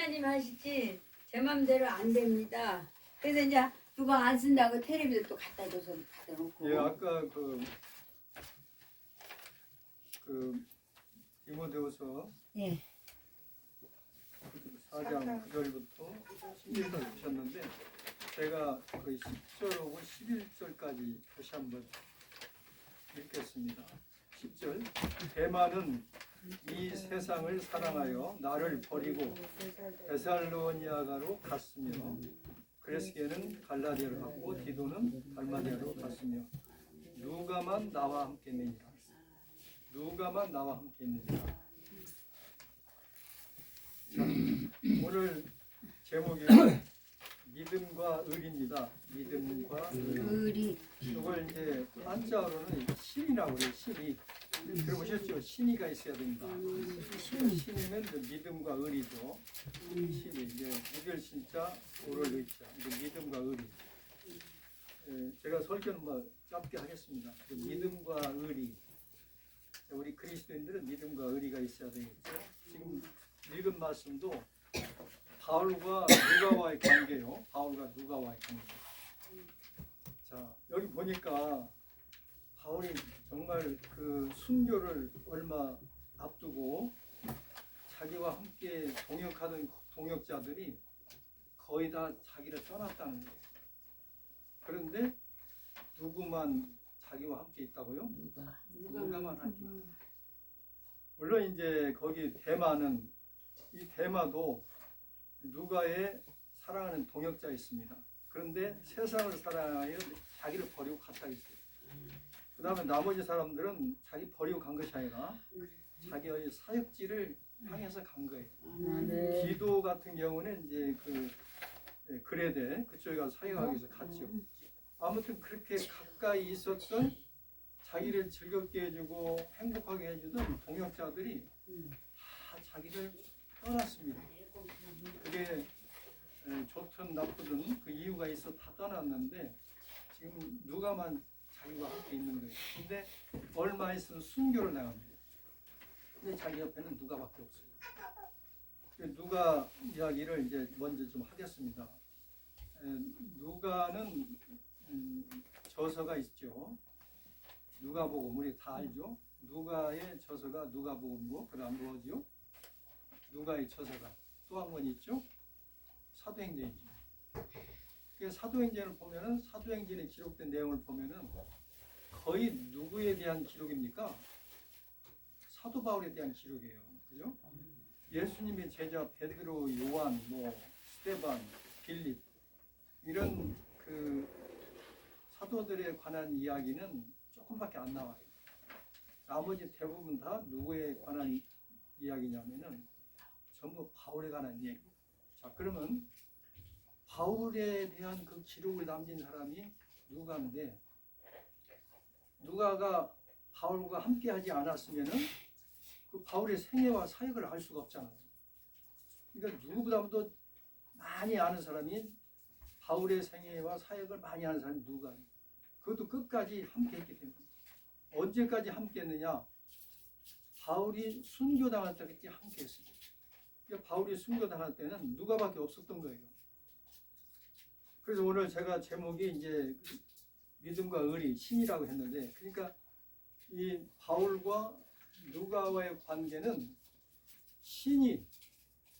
하나님 하시지 제 맘대로 안 됩니다. 그래서 이제 누가 안 쓴다고 텔레비전 또 갖다 줘서 갖다 놓고. 예, 아까 그 디모데후서 예. 4장 9절부터 11절 주셨는데 제가 그 10절하고 11절까지 다시 한번 읽겠습니다. 10절 대만은 이 세상을 사랑하여 나를 버리고 데살로니아가로 갔으며 그레스게는 갈라디아로 갔고 디도는 달마디아로 갔으며 누가만 나와 함께 있느니라. 누가만 나와 함께 있느니라. 자, 오늘 제목이 믿음과 의리입니다. 믿음과 의리. 이걸 이제 한자어로는 신이라고 그래요. 신이. 들어보셨죠? 신이가 있어야 됩니다. 신이는 믿음과 의리죠. 신이 이제 믿을 신자, 오를 의자. 이제 믿음과 의리. 제가 설교는 뭐 짧게 하겠습니다. 믿음과 의리. 우리 그리스도인들은 믿음과 의리가 있어야 되겠죠. 지금 읽은 말씀도 바울과 누가와의 관계요. 바울과 누가와의 관계. 자, 여기 보니까 바울이 정말 그 순교를 얼마 앞두고 자기와 함께 동역하던 동역자들이 거의 다 자기를 떠났다는 거예요. 그런데 누구만 자기와 함께 있다고요? 누가만 함께 있다. 물론 이제 거기 대마는 이 대마도 누가의 사랑하는 동역자 있습니다. 그런데 세상을 사랑하여 자기를 버리고 갔다 있어요. 그 다음에 나머지 사람들은 자기 버리고 간 것이 아니라 자기의 사역지를 향해서 간 거예요. 네. 디도 같은 경우는 이제 그레데 그쪽에 가서 사역하기 위해서 갔죠. 아무튼 그렇게 가까이 있었던 자기를 즐겁게 해주고 행복하게 해주던 동역자들이 다 자기를 떠났습니다. 그게 좋든 나쁘든 그 이유가 있어 다 떠났는데 지금 누가만 자기와 함께 있는 거예요. 근데 얼마 있으면 순교를 나갑니다. 근데 자기 옆에는 누가밖에 없어요. 누가 이야기를 이제 먼저 좀 하겠습니다. 누가는 저서가 있죠. 누가복음 우리 다 알죠. 누가의 저서가 누가복음이고 그다음 뭐지요? 누가의 저서가 또 한 권 있죠. 사도행전이죠. 그 사도행전을 보면은 사도행전에 기록된 내용을 보면은 거의 누구에 대한 기록입니까? 사도 바울에 대한 기록이에요. 그죠? 예수님의 제자 베드로, 요한, 스데반, 빌립 이런 그 사도들에 관한 이야기는 조금밖에 안 나와요. 나머지 대부분 다 누구에 관한 이야기냐면은 전부 바울에 관한 이야기. 자, 그러면 바울에 대한 그 기록을 남긴 사람이 누가인데 누가가 바울과 함께하지 않았으면은 그 바울의 생애와 사역을 알 수가 없잖아요. 그러니까 누구보다도 많이 아는 사람이 바울의 생애와 사역을 많이 아는 사람이 누가? 그것도 끝까지 함께했기 때문에. 언제까지 함께했느냐? 바울이 순교당할 때까지 함께했습니다. 그러니까 바울이 순교당할 때는 누가밖에 없었던 거예요. 그래서 오늘 제가 제목이 이제 믿음과 의리, 신이라고 했는데, 그러니까 이 바울과 누가와의 관계는 신이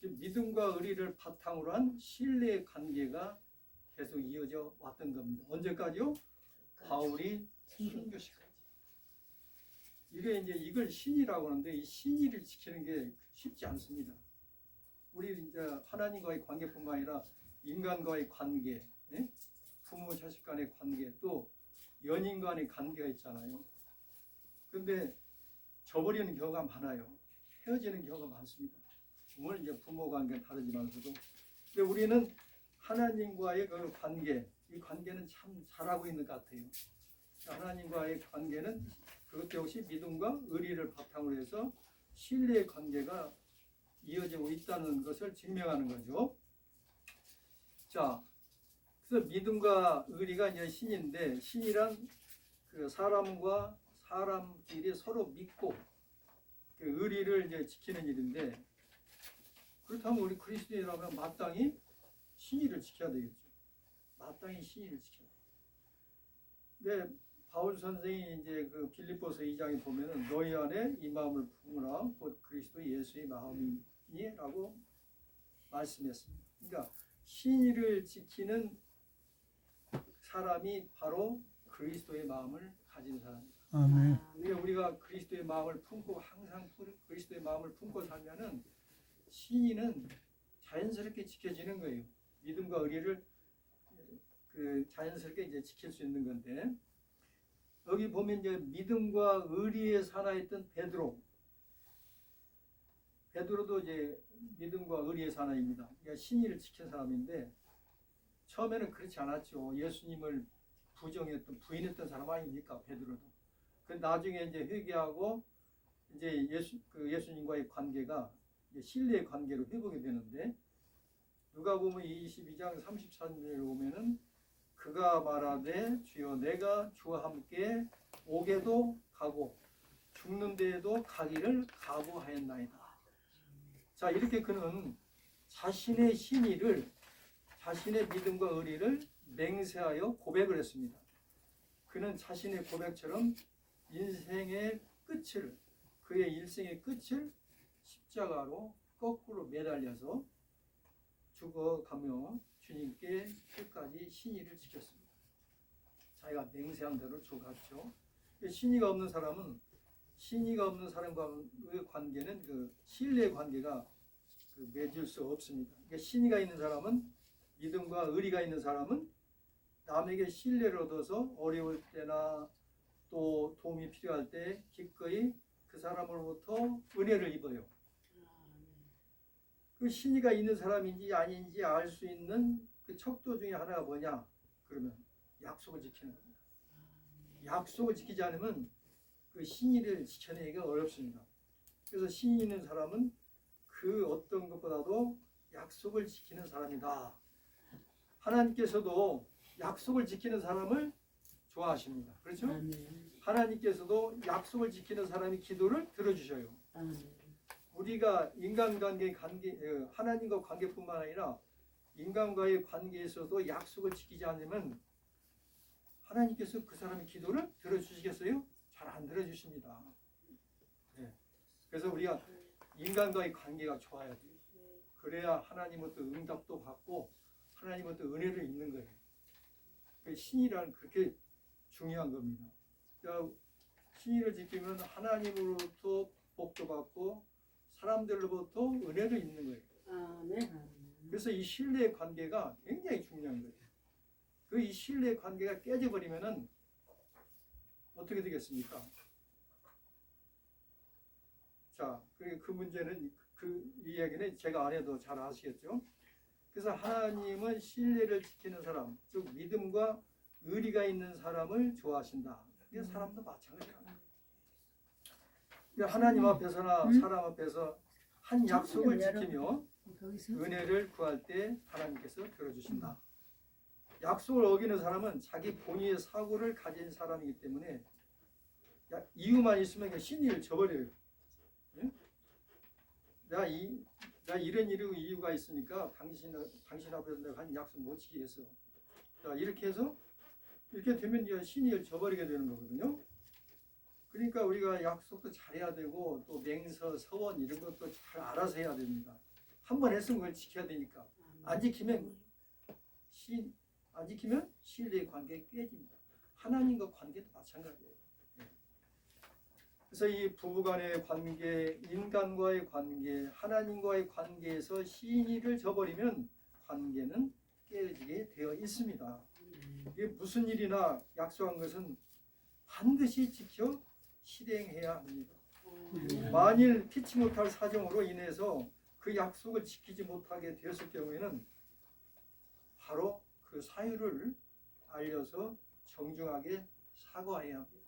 믿음과 의리를 바탕으로 한 신뢰의 관계가 계속 이어져 왔던 겁니다. 언제까지요? 바울이 순교시까지. 이걸 신이라고 하는데 이 신의를 지키는 게 쉽지 않습니다. 우리 이제 하나님과의 관계뿐만 아니라 인간과의 관계, 부모 자식 간의 관계, 또 연인 간의 관계가 있잖아요. 근데 저버리는 경우가 많아요. 헤어지는 경우가 많습니다. 물론 이제 부모 관계는 다르지만서도. 근데 우리는 하나님과의 그 관계, 이 관계는 참 잘하고 있는 것 같아요. 하나님과의 관계는 그것 역시 믿음과 의리를 바탕으로 해서 신뢰의 관계가 이어지고 있다는 것을 증명하는 거죠. 자, 그래서 믿음과 의리가 이제 신인데, 신이란 그 사람과 사람끼리 서로 믿고 그 의리를 이제 지키는 일인데, 그렇다면 우리 그리스도인이라면 마땅히 신의를 지켜야 되겠죠. 마땅히 신의를 지켜야 돼요. 근데 바울 선생이 이제 그 빌립보서 2장에 보면은 너희 안에 이 마음을 품으라 곧 그리스도 예수의 마음이니라고 말씀했습니다. 그러니까 신의를 지키는 사람이 바로 그리스도의 마음을 가진 사람입니다. 아멘. 그러니까 우리가 그리스도의 마음을 품고 항상 그리스도의 마음을 품고 살면은 신의는 자연스럽게 지켜지는 거예요. 믿음과 의리를 그 자연스럽게 이제 지킬 수 있는 건데 여기 보면 이제 믿음과 의리에 사나했던 베드로도 이제 믿음과 의리의 사나입니다. 그러니까 신의를 지킨 사람인데 처음에는 그렇지 않았죠. 예수님을 부인했던 사람 아닙니까? 베드로도. 그 나중에 이제 회개하고 이제 예수님과의 관계가 이제 신뢰의 관계로 회복이 되는데 누가 보면 22장 34절에 보면은 그가 말하되 주여 내가 주와 함께 오게도 가고 죽는 데에도 가기를 각오하였나이다. 자, 이렇게 그는 자신의 신의를 자신의 믿음과 의리를 맹세하여 고백을 했습니다. 그는 자신의 고백처럼 인생의 끝을 그의 일생의 끝을 십자가로 거꾸로 매달려서 죽어가며 주님께 끝까지 신의를 지켰습니다. 자기가 맹세한 대로 죽었죠. 신의가 없는 사람과의 관계는 그 신뢰의 관계가 맺을 수 없습니다. 그러니까 신의가 있는 사람은 믿음과 의리가 있는 사람은 남에게 신뢰를 얻어서 어려울 때나 또 도움이 필요할 때 기꺼이 그 사람으로부터 은혜를 입어요. 그 신의가 있는 사람인지 아닌지 알 수 있는 그 척도 중에 하나가 뭐냐? 그러면 약속을 지키는 겁니다. 약속을 지키지 않으면 그 신의를 지켜내기가 어렵습니다. 그래서 신의 있는 사람은 그 어떤 것보다도 약속을 지키는 사람이다. 하나님께서도 약속을 지키는 사람을 좋아하십니다. 그렇죠? 하나님께서도 약속을 지키는 사람이 기도를 들어주셔요. 우리가 인간관계 하나님과 관계뿐만 아니라 인간과의 관계에서도 약속을 지키지 않으면 하나님께서 그 사람의 기도를 들어주시겠어요? 잘 안 들어주십니다. 네. 그래서 우리가 인간과의 관계가 좋아야 돼요. 그래야 하나님부터 응답도 받고 하나님부터 은혜를 입는 거예요. 신의란 그렇게 중요한 겁니다. 신의를 지키면 하나님으로부터 복도 받고 사람들로부터 은혜를 입는 거예요. 그래서 이 신뢰의 관계가 굉장히 중요한 거예요. 이 신뢰의 관계가 깨져버리면은 어떻게 되겠습니까? 자, 그 문제는 이 이야기는 제가 안 해도 잘 아시겠죠? 그래서 하나님은 신뢰를 지키는 사람, 즉 믿음과 의리가 있는 사람을 좋아하신다. 이 사람도 마찬가지입니다. 하나님 앞에서나 사람 앞에서 한 약속을 지키며 은혜를 구할 때 하나님께서 들어주신다. 약속을 어기는 사람은 자기 본의의 사고를 가진 사람이기 때문에 이유만 있으면 신의를 저버려요. 예? 나 이런 이유가 있으니까 당신 앞에서 내가 한 약속 못 지키겠어. 자, 이렇게 되면 이제 신의를 저버리게 되는 거거든요. 그러니까 우리가 약속도 잘해야 되고 또 맹서, 서원 이런 것도 잘 알아서 해야 됩니다. 한 번 했으면 그걸 지켜야 되니까 안 지키면 신뢰의 관계가 깨집니다. 하나님과 관계도 마찬가지예요. 그래서 이 부부간의 관계, 인간과의 관계, 하나님과의 관계에서 신의를 저버리면 관계는 깨지게 되어 있습니다. 이게 무슨 일이나 약속한 것은 반드시 지켜 실행해야 합니다. 만일 피치 못할 사정으로 인해서 그 약속을 지키지 못하게 되었을 경우에는 바로 그 사유를 알려서 정중하게 사과해야 합니다.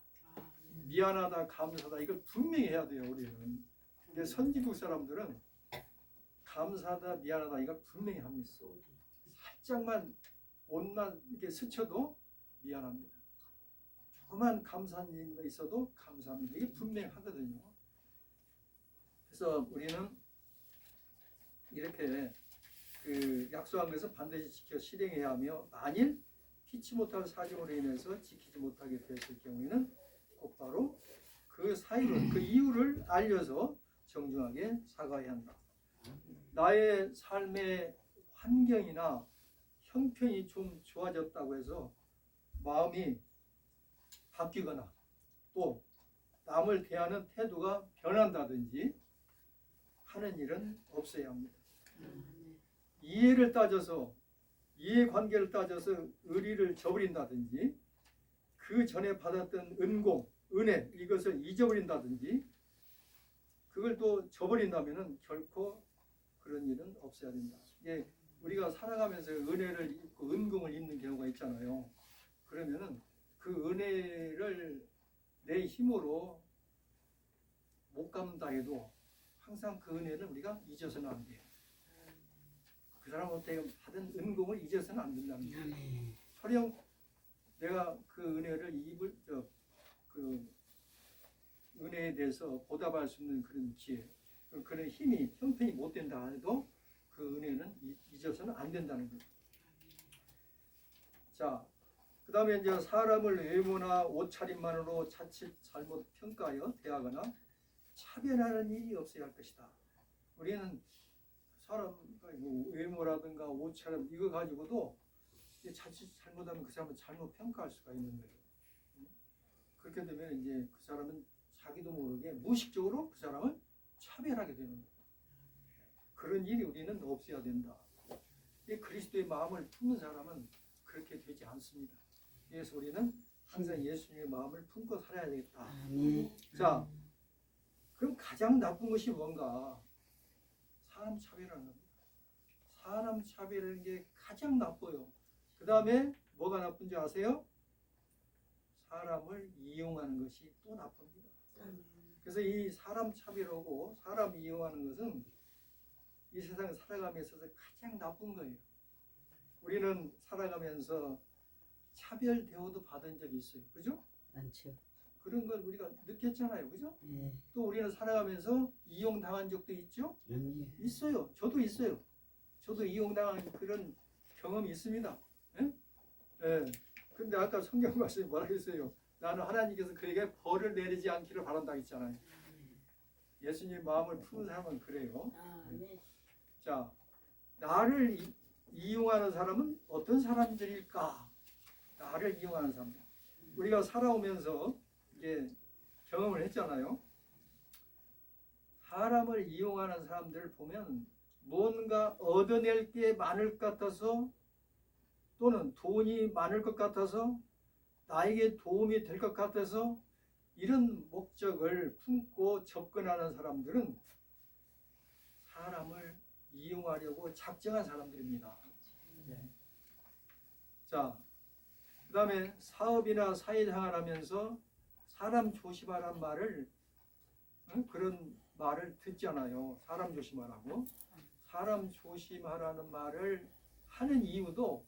미안하다, 감사하다 이걸 분명히 해야 돼요. 우리는. 근데 선진국 사람들은 감사하다, 미안하다 이걸 분명히 합니다. 살짝만 옷만 이렇게 스쳐도 미안합니다. 조그만 감사한 일이 있어도 감사합니다. 이게 분명하거든요. 그래서 우리는 이렇게 그 약속한 것을 반드시 지켜 실행해야 하며 만일 피치 못할 사정으로 인해서 지키지 못하게 되었을 경우에는 곧바로 그 사유를 그 이유를 알려서 정중하게 사과해야 한다. 나의 삶의 환경이나 형편이 좀 좋아졌다고 해서 마음이 바뀌거나 또 남을 대하는 태도가 변한다든지 하는 일은 없어야 합니다. 이해관계를 따져서 의리를 저버린다든지 그 전에 받았던 은공, 은혜 이것을 잊어버린다든지 그걸 또 저버린다면은 결코 그런 일은 없어야 된다. 예, 우리가 살아가면서 은혜를 입고 은공을 입는 경우가 있잖아요. 그러면은 그 은혜를 내 힘으로 못 갚는다 해도 항상 그 은혜는 우리가 잊어서는 안 돼요. 그 사람한테 받은 은공을 잊어서는 안 된다는 거예요. 설령 내가 그 은혜를 그 은혜에 대해서 보답할 수 있는 그런 기회, 그런 힘이 형편이 못 된다 해도 그 은혜는 잊어서는 안 된다는 거예요. 자, 그 다음에 이제 사람을 외모나 옷차림만으로 자칫 잘못 평가하여 대하거나 차별하는 일이 없어야 할 것이다. 우리는 사람 외모라든가 옷차림 이거 가지고도 자칫 잘못하면 그 사람을 잘못 평가할 수가 있는 거예요. 그렇게 되면 이제 그 사람은 자기도 모르게 무의식적으로 그 사람을 차별하게 되는 거예요. 그런 일이 우리는 없어야 된다. 그리스도의 마음을 품는 사람은 그렇게 되지 않습니다. 그래서 우리는 항상 예수님의 마음을 품고 살아야 되겠다. 자, 그럼 가장 나쁜 것이 뭔가? 사람 차별하는 겁니다. 사람 차별하는 게 가장 나빠요. 그 다음에 뭐가 나쁜지 아세요? 사람을 이용하는 것이 또 나쁩니다. 그래서 이 사람 차별하고 사람 이용하는 것은 이 세상을 살아감에 있어서 가장 나쁜 거예요. 우리는 살아가면서 차별 대우도 받은 적이 있어요. 그죠? 많죠. 그런 걸 우리가 느꼈잖아요. 그죠? 예. 또 우리는 살아가면서 이용당한 적도 있죠? 있어요. 저도 있어요. 저도 이용당한 그런 경험이 있습니다. 예? 예. 근데 아까 성경 말씀이 뭐라고 했어요? 나는 하나님께서 그에게 벌을 내리지 않기를 바란다 했잖아요. 예수님 마음을 푸는 사람은 그래요. 자, 나를 이용하는 사람은 어떤 사람들일까? 나를 이용하는 사람들. 우리가 살아오면서 이제 경험을 했잖아요. 사람을 이용하는 사람들을 보면 뭔가 얻어낼 게 많을 것 같아서 또는 돈이 많을 것 같아서 나에게 도움이 될 것 같아서 이런 목적을 품고 접근하는 사람들은 사람을 이용하려고 작정한 사람들입니다. 네. 자, 그 다음에 사업이나 사회생활 하면서 사람 조심하라는 말을 그런 말을 듣잖아요. 사람 조심하라고. 사람 조심하라는 말을 하는 이유도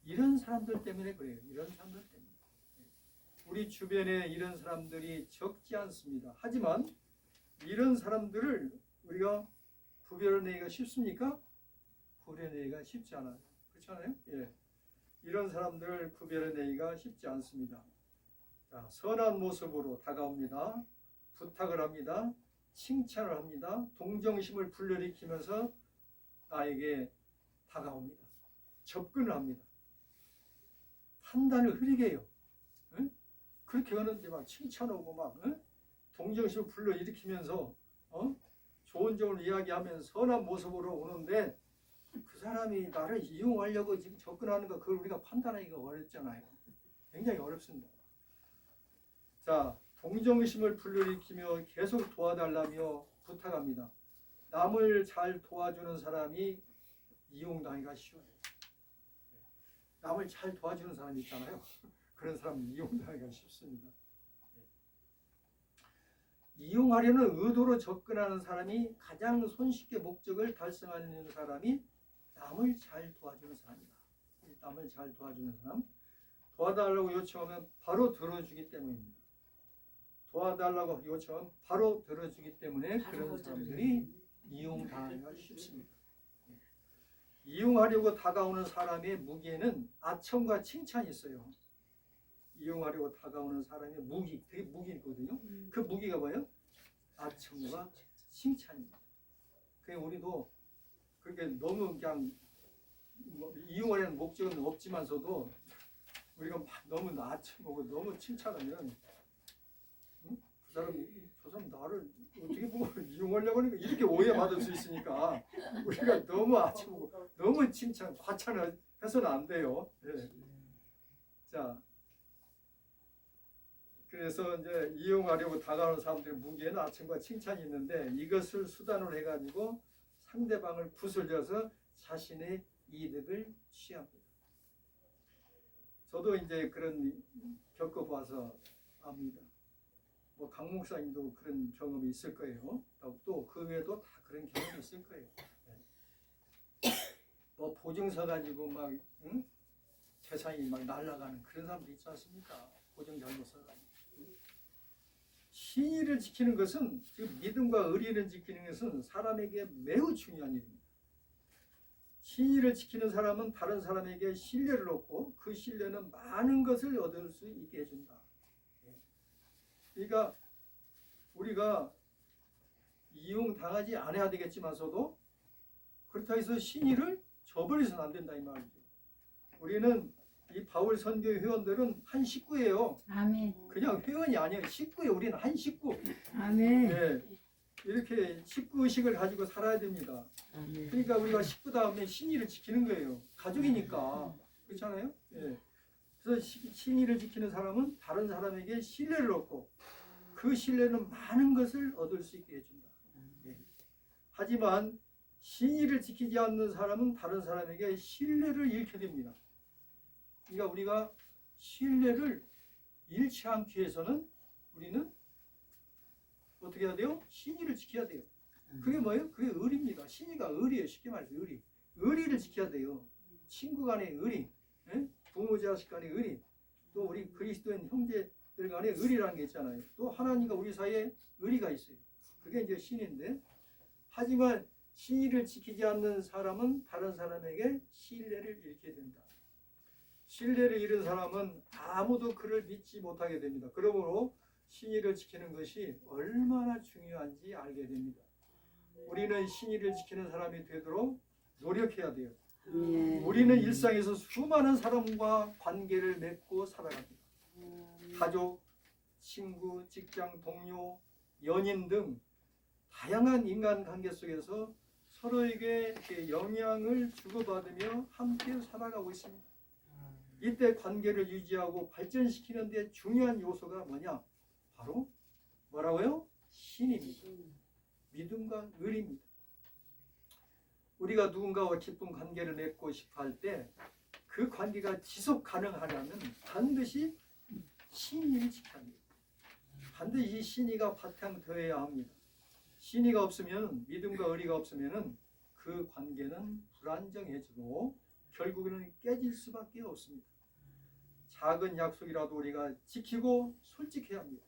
이런 사람들 때문에 그래요. 이런 사람들 때문에. 우리 주변에 이런 사람들이 적지 않습니다. 하지만 이런 사람들을 우리가 구별해내기가 쉽습니까? 구별해내기가 쉽지 않아요. 그렇잖아요? 예. 이런 사람들을 구별해내기가 쉽지 않습니다. 자, 선한 모습으로 다가옵니다. 부탁을 합니다. 칭찬을 합니다. 동정심을 불러일으키면서 나에게 다가옵니다. 접근을 합니다. 판단을 흐리게 해요. 응? 그렇게 하는데 막 칭찬하고 막 응? 동정심을 불러일으키면서 좋은 점을 이야기하면서 선한 모습으로 오는데 그 사람이 나를 이용하려고 지금 접근하는 거 그걸 우리가 판단하기가 어렵잖아요. 굉장히 어렵습니다. 자, 동정심을 불러일으키며 계속 도와달라며 부탁합니다. 남을 잘 도와주는 사람이 이용당하기가 쉬워요. 남을 잘 도와주는 사람이 있잖아요. 그런 사람은 이용당하기가 쉽습니다. 이용하려는 의도로 접근하는 사람이 가장 손쉽게 목적을 달성하는 사람이 남을 잘 도와주는 사람이다. 남을 잘 도와주는 사람, 도와달라고 요청하면 바로 들어주기 때문입니다. 도와달라고 요청하면 바로 들어주기 때문에 그런 사람들이 이용당하기가 쉽습니다. 이용하려고 다가오는 사람의 무기에는 아첨과 칭찬이 있어요. 이용하려고 다가오는 사람의 무기, 되게 무기거든요. 그 무기가 뭐예요? 아첨과 칭찬입니다. 그냥 우리도 그렇게 너무 그냥 뭐 이용하려는 목적은 없지만서도 우리가 막 너무 아첨하고 너무 칭찬하면 응? 그 사람이 저 사람 나를 어떻게 보고 이용하려고 하니까 이렇게 오해받을 수 있으니까 우리가 너무 아첨하고 너무 칭찬, 과찬을 해서는 안 돼요. 네. 자, 그래서 이제 이용하려고 다가오는 사람들의 무기에는 아첨과 칭찬이 있는데 이것을 수단으로 해가지고 상대방을 구슬려서 자신의 이득을 취합니다. 저도 이제 그런 겪어봐서 압니다. 뭐 강 목사님도 그런 경험이 있을 거예요. 또 그 외에도 다 그런 경험이 있을 거예요. 뭐 보증서 가지고 막 응? 재산이 막 날아가는 그런 사람도 있지 않습니까? 보증 잘못 써가지고. 신의를 지키는 것은 지금 믿음과 의리를 지키는 것은 사람에게 매우 중요한 일입니다. 신의를 지키는 사람은 다른 사람에게 신뢰를 얻고 그 신뢰는 많은 것을 얻을 수 있게 해준다. 그러니까 우리가 이용당하지 않아야 되겠지만서도 그렇다고 해서 신의를 저버려서는 안 된다 이 말이죠. 우리는 이 바울 선교 회원들은 한 식구예요. 아멘. 그냥 회원이 아니에요. 식구예요. 우리는 한 식구. 아멘. 네. 이렇게 식구의식을 가지고 살아야 됩니다. 그러니까 우리가 식구 다음에 신의를 지키는 거예요. 가족이니까. 그렇잖아요? 예. 그래서 신의를 지키는 사람은 다른 사람에게 신뢰를 얻고 그 신뢰는 많은 것을 얻을 수 있게 해준다. 예. 하지만 신의를 지키지 않는 사람은 다른 사람에게 신뢰를 잃게 됩니다. 그러니까 우리가 신뢰를 잃지 않기 위해서는 우리는 어떻게 해야 돼요? 신의를 지켜야 돼요. 그게 뭐예요? 그게 의리입니다. 신의가 의리예요. 쉽게 말해서 의리. 의리를 지켜야 돼요. 친구 간의 의리, 예? 부모 자식 간의 의리, 또 우리 그리스도인 형제들 간의 의리라는 게 있잖아요. 또 하나님과 우리 사이에 의리가 있어요. 그게 이제 신인데, 하지만 신의를 지키지 않는 사람은 다른 사람에게 신뢰를 잃게 된다. 신뢰를 잃은 사람은 아무도 그를 믿지 못하게 됩니다. 그러므로 신의를 지키는 것이 얼마나 중요한지 알게 됩니다. 우리는 신의를 지키는 사람이 되도록 노력해야 돼요. 우리는 일상에서 수많은 사람과 관계를 맺고 살아갑니다. 가족, 친구, 직장 동료, 연인 등 다양한 인간관계 속에서 서로에게 영향을 주고받으며 함께 살아가고 있습니다. 이때 관계를 유지하고 발전시키는 데 중요한 요소가 뭐냐? 바로 뭐라고요? 신입니다. 믿음과 의리입니다. 우리가 누군가와 깊은 관계를 맺고 싶어 할 때 그 관계가 지속 가능하려면 반드시 신의를 지켜야 합니다. 반드시 신의가 바탕되어야 합니다. 신의가 없으면 믿음과 의리가 없으면 그 관계는 불안정해지고 결국에는 깨질 수밖에 없습니다. 작은 약속이라도 우리가 지키고 솔직해야 합니다.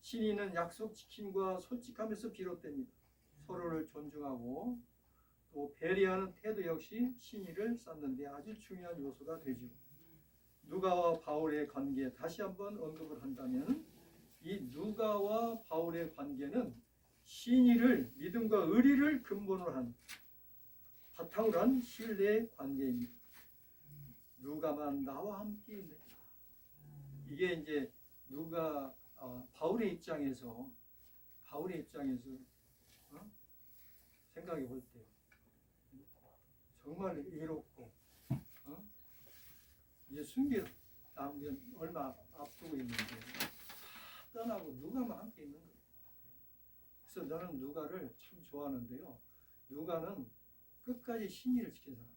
신의는 약속 지킴과 솔직함에서 비롯됩니다. 서로를 존중하고 또 배려하는 태도 역시 신의를 쌓는 데 아주 중요한 요소가 되죠. 누가와 바울의 관계 다시 한번 언급을 한다면 이 누가와 바울의 관계는 신의를 믿음과 의리를 근본으로 한 바탕으로 한 신뢰의 관계입니다. 누가만 나와 함께 있느냐. 이게 이제 누가 바울의 입장에서 생각해 볼 때 정말 외롭고 이제 순교 남은 얼마 앞두고 있는데 떠나고 누가만 함께 있는 거예요. 그래서 저는 누가를 참 좋아하는데요. 누가는 끝까지 신의를 지킨 사람.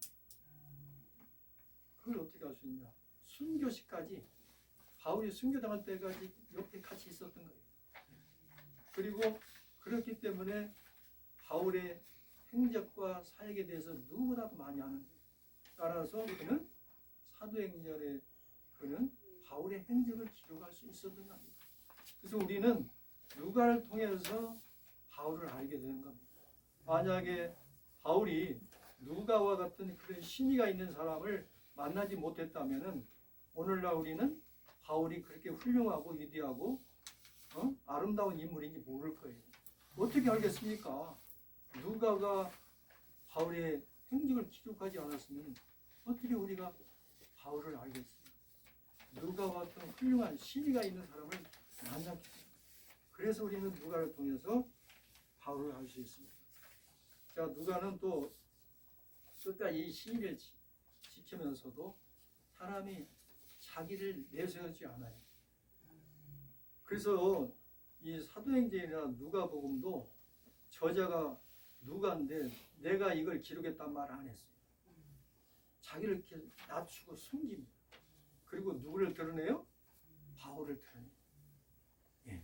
그걸 어떻게 할 수 있냐? 순교시까지 바울이 순교당할 때까지 옆에 같이 있었던 거예요. 그리고 그렇기 때문에 바울의 행적과 사역에 대해서 누구보다도 많이 아는 거예요. 따라서 그는 사도행전에 그는 바울의 행적을 기록할 수 있었던 겁니다. 그래서 우리는 누가를 통해서 바울을 알게 되는 겁니다. 만약에 바울이 누가와 같은 그런 신의가 있는 사람을 만나지 못했다면은 오늘날 우리는 바울이 그렇게 훌륭하고 위대하고 아름다운 인물인지 모를 거예요. 어떻게 알겠습니까? 누가가 바울의 행적을 기록하지 않았으면 어떻게 우리가 바울을 알겠습니까? 누가와 같은 훌륭한 신의가 있는 사람을 만났기 때문에. 그래서 우리는 누가를 통해서 바울을 알 수 있습니다. 자, 누가는 또 끝까지 이 신의를 지키면서도 사람이 자기를 내세우지 않아요. 그래서 이 사도행전이나 누가복음도 저자가 누가인데 내가 이걸 기록했단 말 안 했어요. 자기를 이렇게 낮추고 숨깁니다. 그리고 누구를 드러내요? 바울을 드러내요. 예.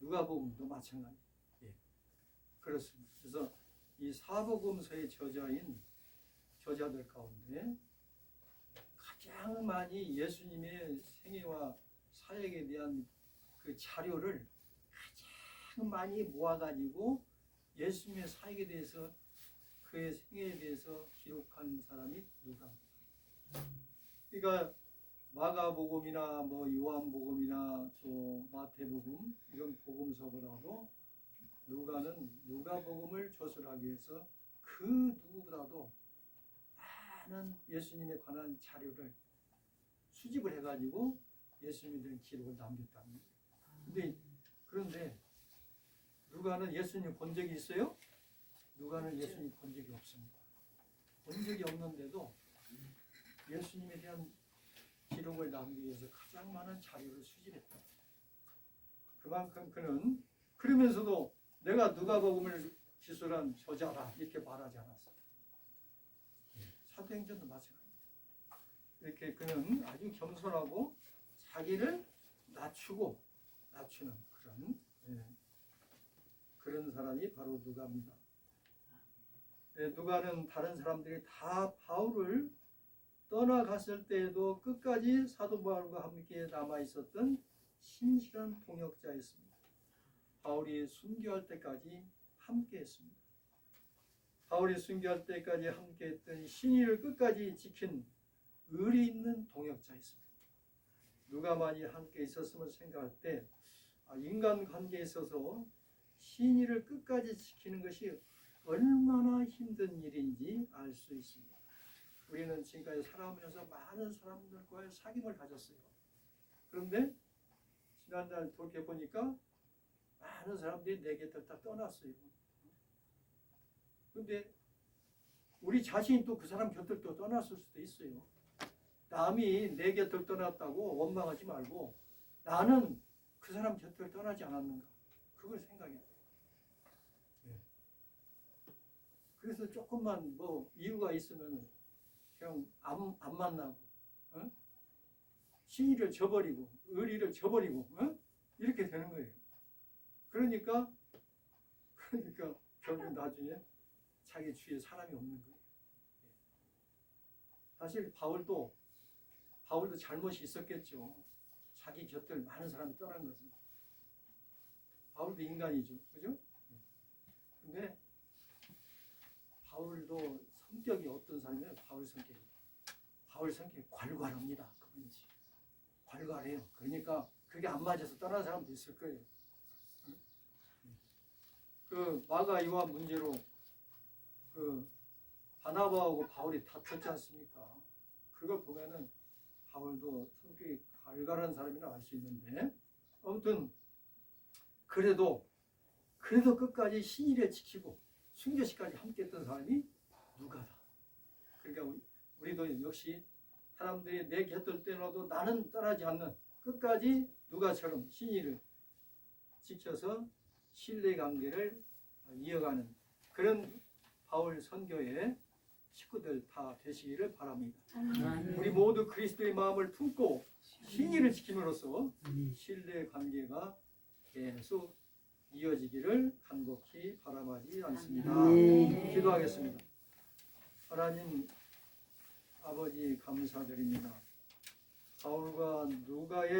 누가복음도 마찬가지. 예. 그렇습니다. 그래서 이 사복음서의 저자들 가운데 가장 많이 예수님의 생애와 사역에 대한 그 자료를 가장 많이 모아가지고 예수님의 사역에 대해서 그의 생애에 대해서 기록한 사람이 누가입니다. 그러니까 마가복음이나 뭐 요한복음이나 또 마태복음 이런 복음서보다도 누가는 누가복음을 저술하기 위해서 그 누구보다도 많은 예수님에 관한 자료를 수집을 해가지고 예수님에 대한 기록을 남겼답니다. 그런데 누가는 예수님 본 적이 있어요? 누가는 예수님 본 적이 없습니다. 본 적이 없는데도 예수님에 대한 기록을 남기기 위해서 가장 많은 자료를 수집했다. 그만큼 그는 그러면서도 내가 누가복음을 기술한 저자라 이렇게 말하지 않았어요. 사도행전도 마찬가지입니다. 이렇게 그는 아주 겸손하고 자기를 낮추는 그런 사람이 바로 누가입니다. 누가는 다른 사람들이 다 바울을 떠나갔을 때에도 끝까지 사도 바울과 함께 남아 있었던 신실한 동역자였습니다. 바울이 순교할 때까지 함께했습니다. 바울이 순교할 때까지 함께했던 신의를 끝까지 지킨 의리 있는 동역자였습니다. 누가만이 함께 있었음을 생각할 때 인간 관계에 있어서 신의를 끝까지 지키는 것이 얼마나 힘든 일인지 알 수 있습니다. 우리는 지금까지 살아오면서 많은 사람들과의 사귐을 가졌어요. 그런데 지난날 돌이켜보니까 많은 사람들이 내 곁을 다 떠났어요. 그런데 우리 자신이 또 그 사람 곁을 또 떠났을 수도 있어요. 남이 내 곁을 떠났다고 원망하지 말고 나는 그 사람 곁을 떠나지 않았는가 그걸 생각해야 돼요. 그래서 조금만 뭐 이유가 있으면 그냥 안 만나고 신의를 저버리고 의리를 저버리고 이렇게 되는 거예요. 그러니까 결국 나중에 자기 주위에 사람이 없는 거예요. 사실 바울도 잘못이 있었겠죠. 자기 곁을 많은 사람이 떠난 것은. 바울도 인간이죠. 그죠? 근데 바울도 성격이 어떤 사람이면 바울 성격이 괄괄합니다. 그분이 괄괄해요. 그러니까 그게 안 맞아서 떠난 사람도 있을 거예요. 그 마가 요한 문제로 그 바나바하고 바울이 다퉜지 않습니까? 그걸 보면은 바울도 성격이 갈갈한 사람이라 알 수 있는데 아무튼 그래도 끝까지 신의를 지키고 순교시까지 함께했던 사람이 누가다. 그러니까 우리도 역시 사람들이 내 곁을 떠나도 나는 떠나지 않는 끝까지 누가처럼 신의를 지켜서 신뢰관계를 이어가는 그런 바울 선교의 식구들 다 되시기를 바랍니다. 우리 모두 그리스도의 마음을 품고 신의를 지킴으로써 신뢰관계가 계속 이어지기를 간곡히 바람하지 않습니다. 기도하겠습니다. 하나님 아버지 감사드립니다. 바울과 누가의